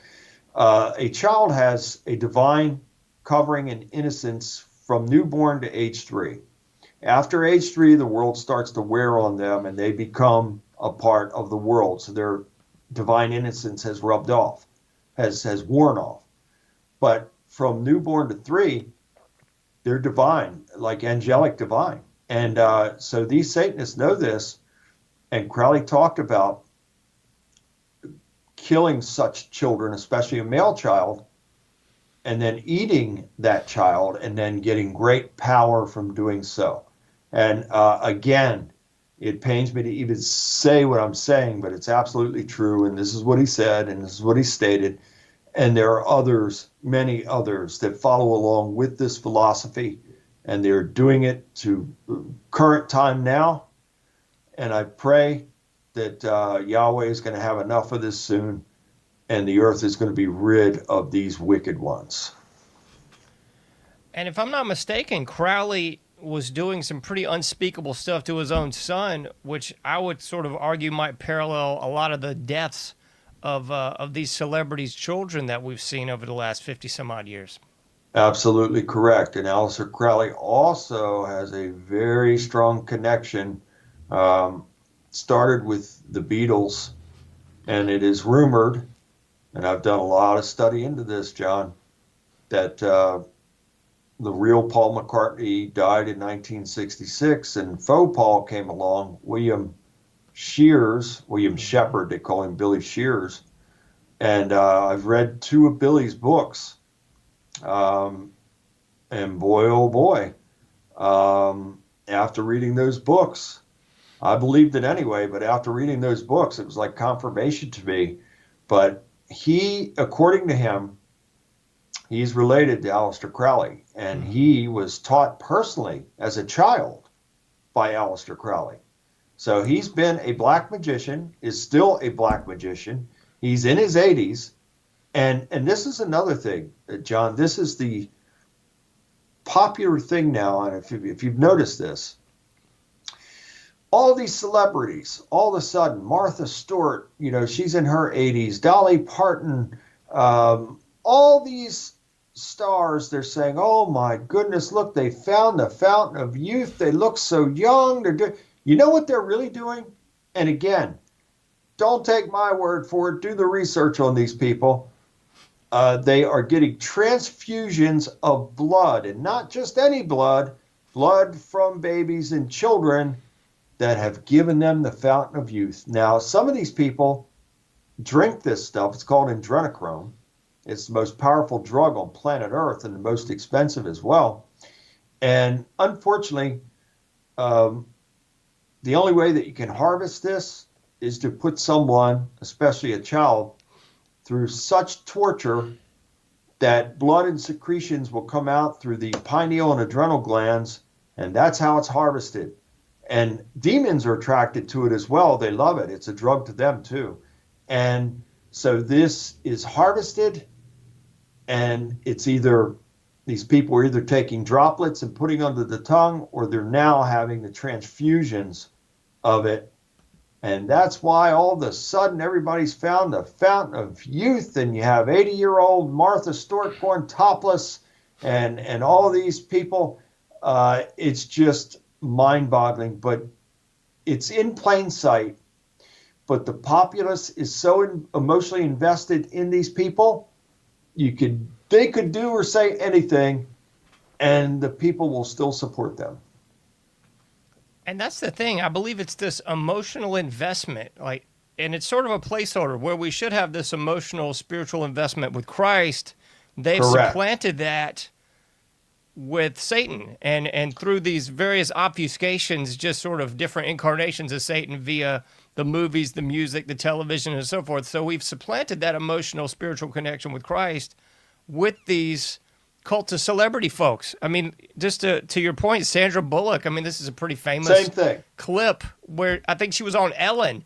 a child has a divine covering and innocence from newborn to age 3. After age 3, the world starts to wear on them, and they become a part of the world. So their divine innocence has rubbed off, has worn off. But from newborn to 3, they're divine, like angelic divine. And so these Satanists know this, and Crowley talked about killing such children, especially a male child, and then eating that child, and then getting great power from doing so. And again, it pains me to even say what I'm saying, but it's absolutely true. And this is what he said, and this is what he stated. And there are others, many others, that follow along with this philosophy, and they're doing it to current time now. And I pray that Yahweh is going to have enough of this soon, and the earth is going to be rid of these wicked ones. And if I'm not mistaken, Crowley was doing some pretty unspeakable stuff to his own son, which I would sort of argue might parallel a lot of the deaths of these celebrities' children that we've seen over the last 50 some odd years. Absolutely correct. And Aleister Crowley also has a very strong connection, started with the Beatles, and it is rumored, and I've done a lot of study into this, John, that the real Paul McCartney died in 1966, and faux Paul came along. William Shepard, they call him Billy Shears. And I've read 2 of Billy's books. And boy, oh boy, after reading those books, I believed it anyway, but after reading those books, it was like confirmation to me. But he, according to him, he's related to Aleister Crowley, and he was taught personally as a child by Aleister Crowley. So he's been a black magician, is still a black magician. He's in his 80s. And this is another thing, John, this is the popular thing now, and if you've noticed this, all these celebrities, all of a sudden, Martha Stewart, she's in her 80s, Dolly Parton, all these stars, they're saying, oh my goodness, look, they found the fountain of youth. They look so young. You know what they're really doing? And again, don't take my word for it. Do the research on these people. They are getting transfusions of blood, and not just any blood from babies and children that have given them the fountain of youth. Now, some of these people drink this stuff. It's called adrenochrome. It's the most powerful drug on planet Earth and the most expensive as well. And unfortunately, the only way that you can harvest this is to put someone, especially a child, through such torture that blood and secretions will come out through the pineal and adrenal glands, and that's how it's harvested. And demons are attracted to it as well. They love it. It's a drug to them too. And so this is harvested, and it's either, these people are either taking droplets and putting under the tongue, or they're now having the transfusions of it. And that's why all of a sudden everybody's found the fountain of youth, and you have 80-year-old Martha Stewart going topless, and all these people. It's just mind-boggling, but it's in plain sight. But the populace is so emotionally invested in these people, they could do or say anything, and the people will still support them. And that's the thing. I believe it's this emotional investment, and it's sort of a placeholder where we should have this emotional, spiritual investment with Christ. They've Correct. supplanted that with Satan, and through these various obfuscations, just sort of different incarnations of Satan via the movies, the music, the television, and so forth. So we've supplanted that emotional, spiritual connection with Christ with these cult of celebrity folks. I mean, just to your point, Sandra Bullock, I mean, this is a pretty famous Same thing. clip where I think she was on Ellen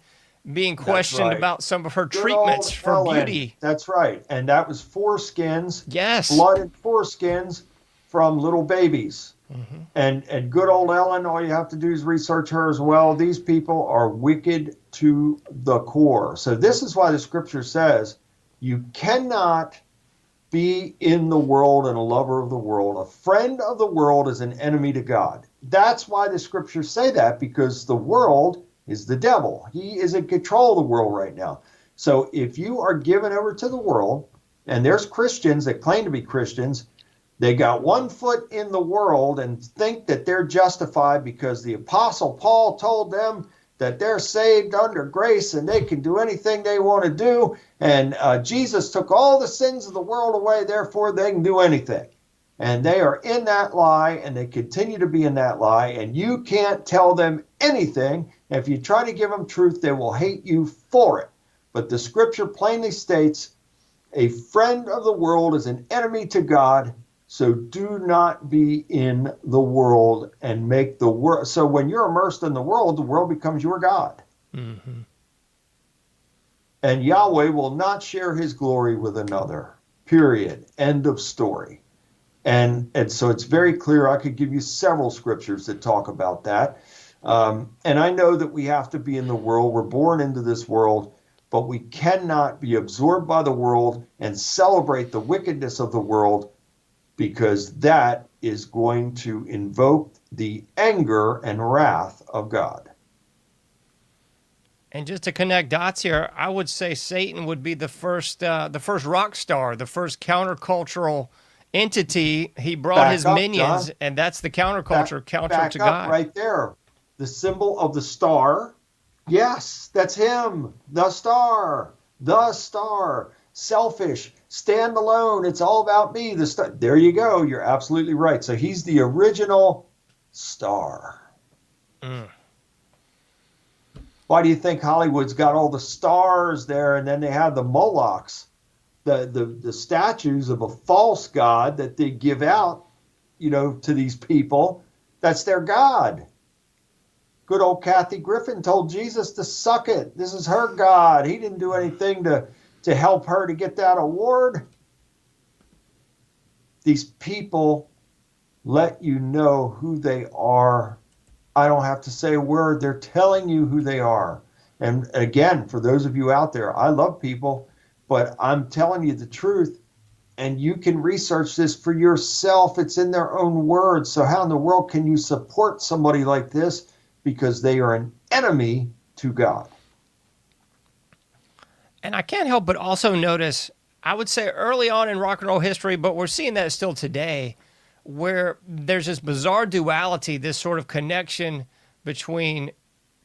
being questioned right. about some of her Good treatments old for Ellen. beauty. That's right. And that was foreskins. Yes. Blood and foreskins from little babies. Mm-hmm. And good old Ellen, all you have to do is research her as well. These people are wicked to the core. So this is why the scripture says you cannot be in the world and a lover of the world. A friend of the world is an enemy to God. That's why the scriptures say that, because the world is the devil. He is in control of the world right now. So if you are given over to the world, and there's Christians that claim to be Christians, they got one foot in the world and think that they're justified because the Apostle Paul told them that they're saved under grace and they can do anything they want to do. And Jesus took all the sins of the world away, therefore they can do anything. And they are in that lie, and they continue to be in that lie, and you can't tell them anything. If you try to give them truth, they will hate you for it. But the scripture plainly states, a friend of the world is an enemy to God. So do not be in the world and make the world. So when you're immersed in the world becomes your God. Mm-hmm. And Yahweh will not share his glory with another. Period. End of story. And so it's very clear. I could give you several scriptures that talk about that. And I know that we have to be in the world. We're born into this world, but we cannot be absorbed by the world and celebrate the wickedness of the world, because that is going to invoke the anger and wrath of God. And just to connect dots here, I would say Satan would be the first rock star, the first countercultural entity. He brought Back his up, minions, John. and that's the counterculture, counter Back to up God. right there. The symbol of the star. Yes, that's him. The star. The star. Selfish. Stand alone. It's all about me. The star. There you go. You're absolutely right. So he's the original star. Why do you think Hollywood's got all the stars there, and then they have the Molochs, the statues of a false god that they give out, to these people? That's their god. Good old Kathy Griffin told Jesus to suck it. This is her god. He didn't do anything to help her to get that award. These people let you know who they are. I don't have to say a word. They're telling you who they are. And again, for those of you out there, I love people, but I'm telling you the truth. And you can research this for yourself. It's in their own words. So how in the world can you support somebody like this? Because they are an enemy to God. And I can't help but also notice, I would say early on in rock and roll history, but we're seeing that still today, where there's this bizarre duality, this sort of connection between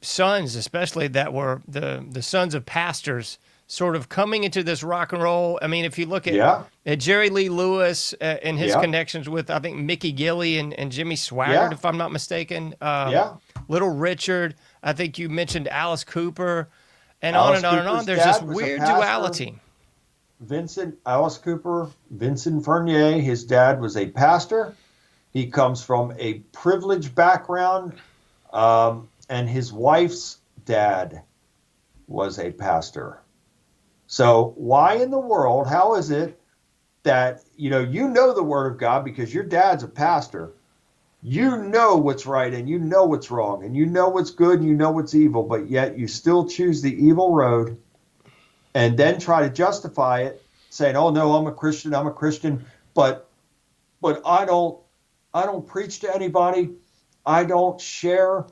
sons, especially that were the sons of pastors, sort of coming into this rock and roll. I mean, if you look at Jerry Lee Lewis and his connections with, I think, Mickey Gilley and Jimmy Swaggart, if I'm not mistaken. Little Richard. I think you mentioned Alice Cooper, and Alice on and on and on. Cooper's There's this dad was a weird pastor. duality. Alice Cooper, Vincent Fernier, his dad was a pastor. He comes from a privileged background, and his wife's dad was a pastor. So why in the world, how is it that, you know the word of God because your dad's a pastor. You know what's right and you know what's wrong and you know what's good and you know what's evil, but yet you still choose the evil road and then try to justify it, saying, "Oh no, I'm a Christian, but I don't preach to anybody. I don't share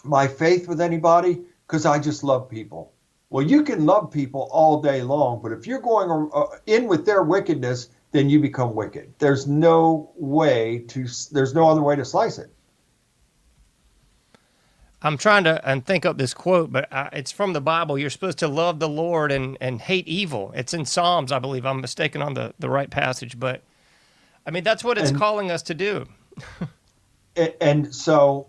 my faith with anybody because I just love people." Well, you can love people all day long, but if you're going in with their wickedness, then you become wicked. There's no other way to slice it. I'm trying to think up this quote, but it's from the Bible. You're supposed to love the Lord and hate evil. It's in Psalms, I believe. I'm mistaken on the right passage, but I mean, that's what it's calling us to do. And so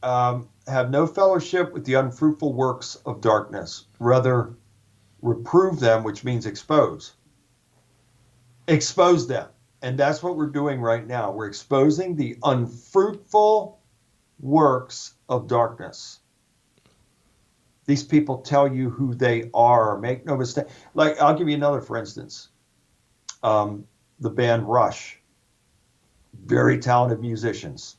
have no fellowship with the unfruitful works of darkness. Rather, reprove them, which means expose. Expose them. And that's what we're doing right now. We're exposing the unfruitful works of darkness. These people tell you who they are. Make no mistake. Like, I'll give you another, for instance. The band Rush. Very talented musicians.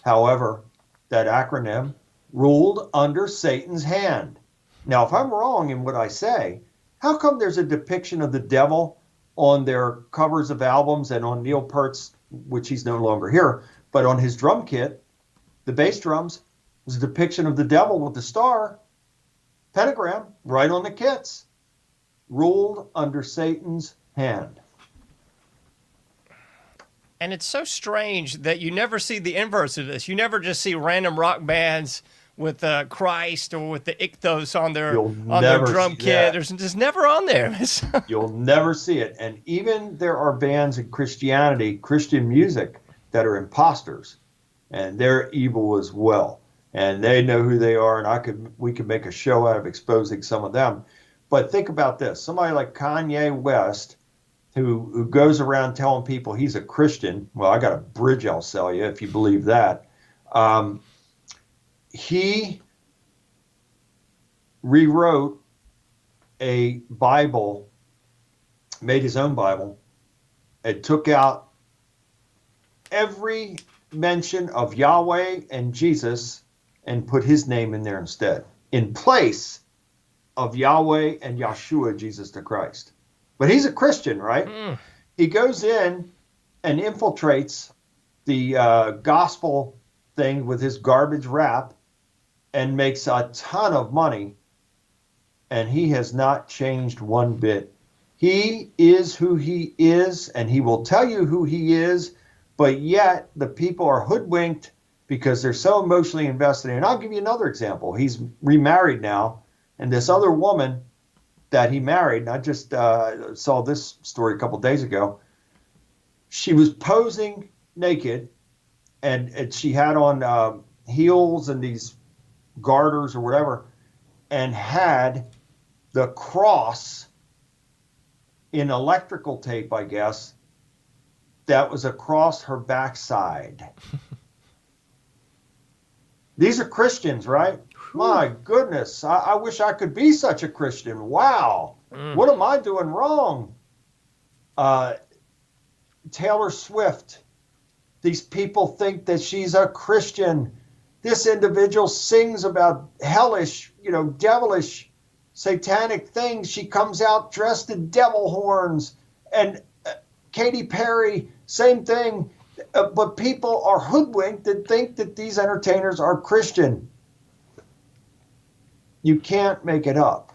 However, that acronym ruled under Satan's hand. Now, if I'm wrong in what I say, how come there's a depiction of the devil on their covers of albums and on Neil Peart's, which he's no longer here, but on his drum kit, the bass drums, was a depiction of the devil with the star, pentagram, right on the kits, ruled under Satan's hand. And it's so strange that you never see the inverse of this. You never just see random rock bands with Christ or with the Ichthos on their drum kit. There's just never on there. You'll never see it. And even there are bands in Christianity, Christian music, that are imposters, and they're evil as well. And they know who they are, and we could make a show out of exposing some of them. But think about this. Somebody like Kanye West, who goes around telling people he's a Christian. Well, I got a bridge I'll sell you if you believe that. He rewrote a Bible, made his own Bible, and took out every mention of Yahweh and Jesus and put his name in there instead, in place of Yahweh and Yeshua, Jesus the Christ. But he's a Christian, right? He goes in and infiltrates the gospel thing with his garbage rap and makes a ton of money. And he has not changed one bit. He is who he is, and he will tell you who he is, but yet the people are hoodwinked because they're so emotionally invested in it. And I'll give you another example. He's remarried now, and this other woman that he married, and I just saw this story a couple days ago, she was posing naked, and she had on heels and these garters or whatever, and had the cross in electrical tape, I guess, that was across her backside. These are Christians, right? My goodness, I wish I could be such a Christian. Wow. What am I doing wrong? Taylor Swift, these people think that she's a Christian. This individual sings about hellish, devilish, satanic things. She comes out dressed in devil horns. And Katy Perry, same thing. But people are hoodwinked and think that these entertainers are Christian. You can't make it up.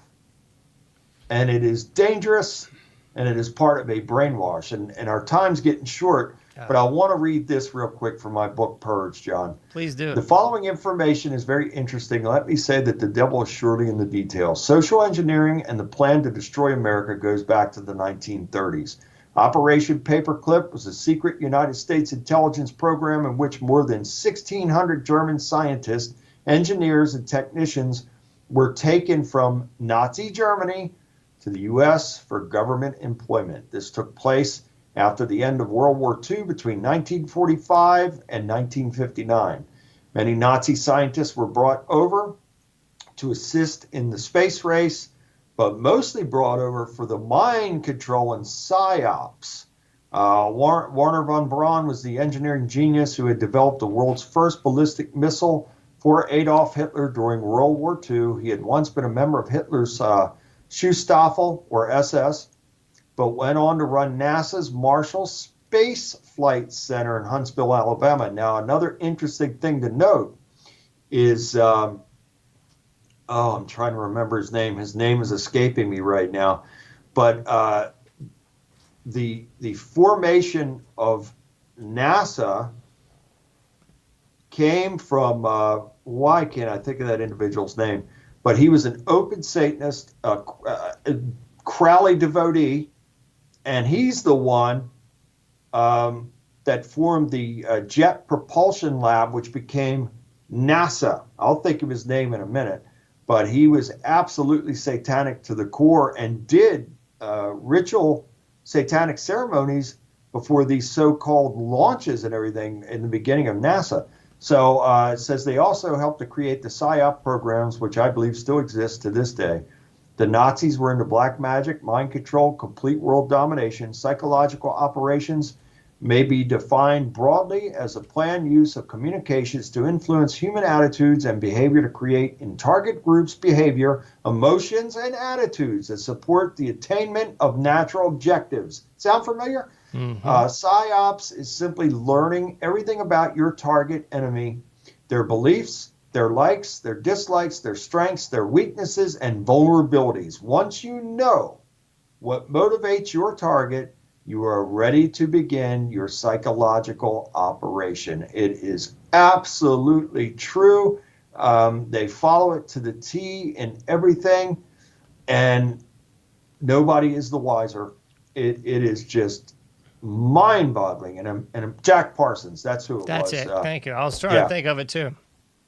And it is dangerous, and it is part of a brainwash. And our time's getting short, but I want to read this real quick from my book, Purge, John. Please do. The following information is very interesting. Let me say that the devil is surely in the details. Social engineering and the plan to destroy America goes back to the 1930s. Operation Paperclip was a secret United States intelligence program in which more than 1,600 German scientists, engineers, and technicians were taken from Nazi Germany to the U.S. for government employment. This took place after the end of World War II between 1945 and 1959. Many Nazi scientists were brought over to assist in the space race, but mostly brought over for the mind control and psyops. Werner von Braun was the engineering genius who had developed the world's first ballistic missile for Adolf Hitler during World War II. He had once been a member of Hitler's Schutzstaffel, or SS, but went on to run NASA's Marshall Space Flight Center in Huntsville, Alabama. Now, another interesting thing to note is, I'm trying to remember his name. His name is escaping me right now. But the formation of NASA came from, why can't I think of that individual's name? But he was an open Satanist, Crowley devotee, and he's the one that formed the Jet Propulsion Lab, which became NASA. I'll think of his name in a minute. But he was absolutely satanic to the core and did ritual satanic ceremonies before these so-called launches and everything in the beginning of NASA. So it says they also helped to create the PSYOP programs, which I believe still exist to this day. The Nazis were into black magic, mind control, complete world domination. Psychological operations may be defined broadly as a planned use of communications to influence human attitudes and behavior to create in target groups behavior, emotions, and attitudes that support the attainment of natural objectives. Sound familiar? Mm-hmm. PSYOPs is simply learning everything about your target enemy, their beliefs, their likes, their dislikes, their strengths, their weaknesses, and vulnerabilities. Once you know what motivates your target, you are ready to begin your psychological operation. It is absolutely true. They follow it to the T in everything, and nobody is the wiser. It is just mind-boggling. And Jack Parsons, that's who it was. That's it. Thank you. I was trying to think of it too.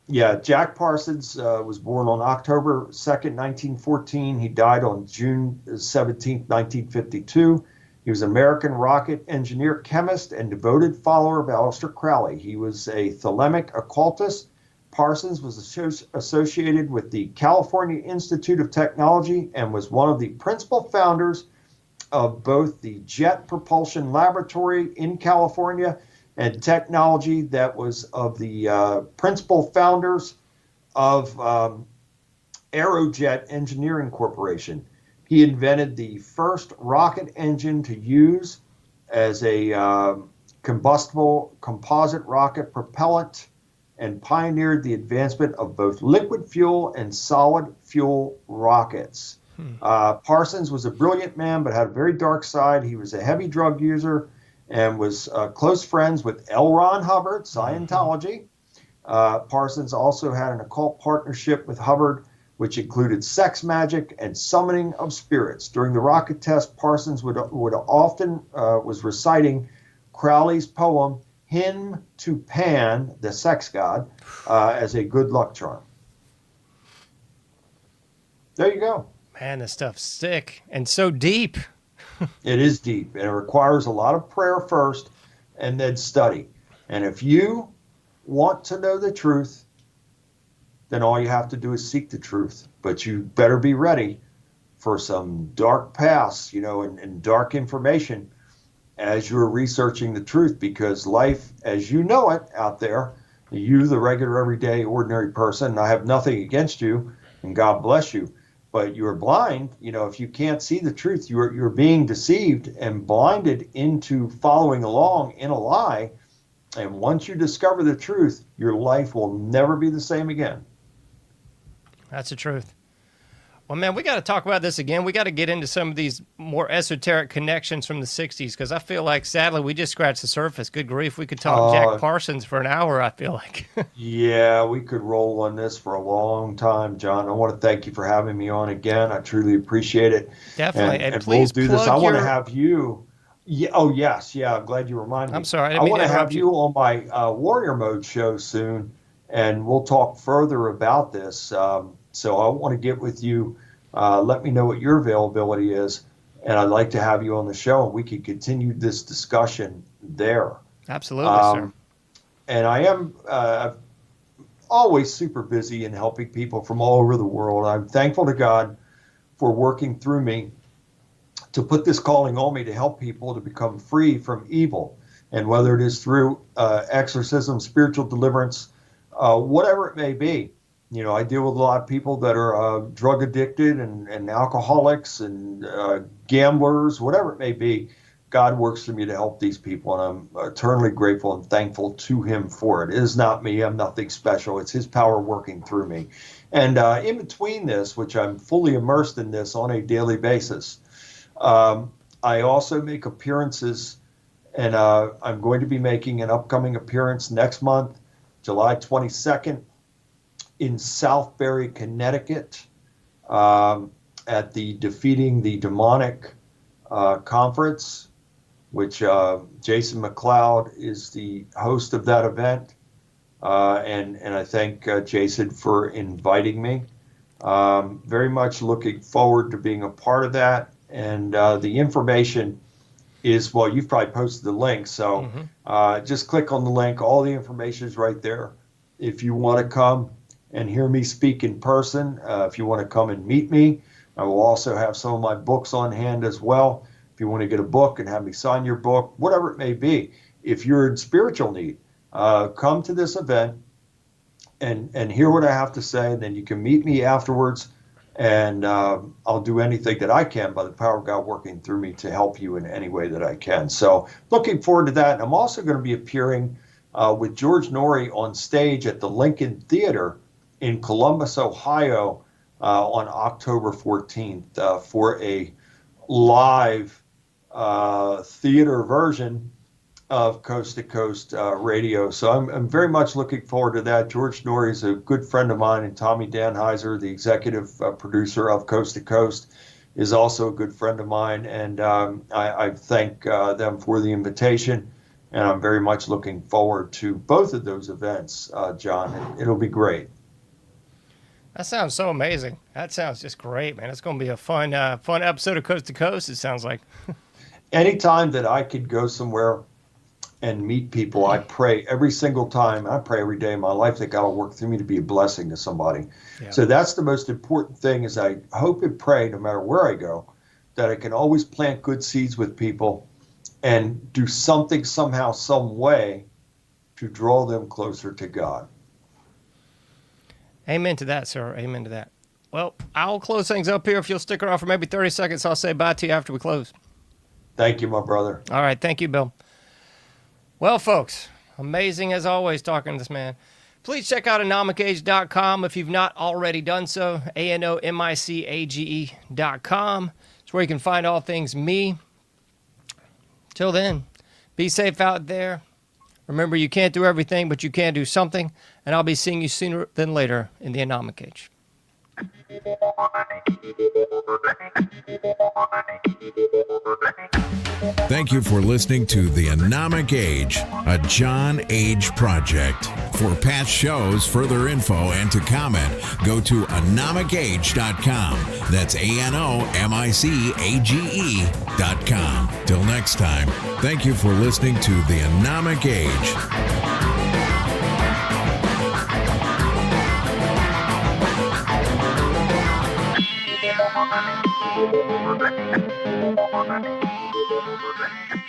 Yeah, Jack Parsons was born on October 2nd, 1914. He died on June 17th, 1952. He was an American rocket engineer, chemist, and devoted follower of Aleister Crowley. He was a Thelemic occultist. Parsons was associated with the California Institute of Technology and was one of the principal founders of both the Jet Propulsion Laboratory in California and technology that was of the principal founders of Aerojet Engineering Corporation. He invented the first rocket engine to use as a combustible composite rocket propellant and pioneered the advancement of both liquid fuel and solid fuel rockets. Parsons was a brilliant man, but had a very dark side. He was a heavy drug user and was close friends with L. Ron Hubbard, Scientology. Parsons also had an occult partnership with Hubbard, which included sex magic and summoning of spirits. During the rocket test, Parsons would often was reciting Crowley's poem "Hymn to Pan," the sex god, as a good luck charm. There you go. Man, this stuff's sick and so deep. It is deep, and it requires a lot of prayer first and then study. And if you want to know the truth, then all you have to do is seek the truth. But you better be ready for some dark paths, and dark information as you're researching the truth, because life as you know it out there, you, the regular, everyday, ordinary person, and I have nothing against you, and God bless you, but you're blind. If you can't see the truth, you're being deceived and blinded into following along in a lie. And once you discover the truth, your life will never be the same again. That's the truth. Well, man, we got to talk about this again. We got to get into some of these more esoteric connections from the 60s, because I feel like, sadly, we just scratched the surface. Good grief. We could talk Jack Parsons for an hour, I feel like. Yeah, we could roll on this for a long time, John. I want to thank you for having me on again. I truly appreciate it. Definitely. And please we'll do this. I want to your... have you. Yeah. Oh, yes. Yeah. I'm glad you reminded me. I'm sorry. I want to have you on my Warrior Mode show soon, and we'll talk further about this. So I want to get with you. Let me know what your availability is, and I'd like to have you on the show, and we can continue this discussion there. Absolutely, sir. And I am always super busy in helping people from all over the world. I'm thankful to God for working through me to put this calling on me to help people to become free from evil. And whether it is through exorcism, spiritual deliverance, whatever it may be. I deal with a lot of people that are drug addicted and alcoholics and gamblers, whatever it may be. God works through me to help these people, and I'm eternally grateful and thankful to him for it. It is not me. I'm nothing special. It's his power working through me. And in between this, which I'm fully immersed in this on a daily basis, I also make appearances, and I'm going to be making an upcoming appearance next month, July 22nd, in Southbury, Connecticut, at the Defeating the Demonic conference, which Jason McLeod is the host of that event. And I thank Jason for inviting me. Very much looking forward to being a part of that. And the information is, well, you've probably posted the link. So just click on the link. All the information is right there. If you want to come and hear me speak in person, if you want to come and meet me, I will also have some of my books on hand as well. If you want to get a book and have me sign your book, whatever it may be, if you're in spiritual need, come to this event and hear what I have to say, and then you can meet me afterwards, and I'll do anything that I can by the power of God working through me to help you in any way that I can. So looking forward to that. And I'm also going to be appearing with George Norrie on stage at the Lincoln Theater in Columbus, Ohio, on October 14th for a live theater version of Coast to Coast Radio. So I'm very much looking forward to that. George Norrie is a good friend of mine, and Tommy Danheiser, the executive producer of Coast to Coast, is also a good friend of mine. And I thank them for the invitation, and I'm very much looking forward to both of those events, John. It'll be great. That sounds so amazing. That sounds just great, man. It's going to be a fun episode of Coast to Coast, it sounds like. Anytime that I could go somewhere and meet people, I pray every single time. I pray every day of my life that God will work through me to be a blessing to somebody. Yeah. So that's the most important thing, is I hope and pray, no matter where I go, that I can always plant good seeds with people and do something, somehow, some way to draw them closer to God. Amen to that, sir. Amen to that. Well, I'll close things up here. If you'll stick around for maybe 30 seconds, I'll say bye to you after we close. Thank you, my brother. All right. Thank you, Bill. Well, folks, amazing as always talking to this man. Please check out anomicage.com if you've not already done so. anomicage.com. It's where you can find all things me. Till then, be safe out there. Remember, you can't do everything, but you can do something. And I'll be seeing you sooner than later in the Anomic Age. Thank you for listening to The Anomic Age, a John Age project. For past shows, further info, and to comment, go to anomicage.com. That's anomicage.com. Till next time, thank you for listening to The Anomic Age. Thank you.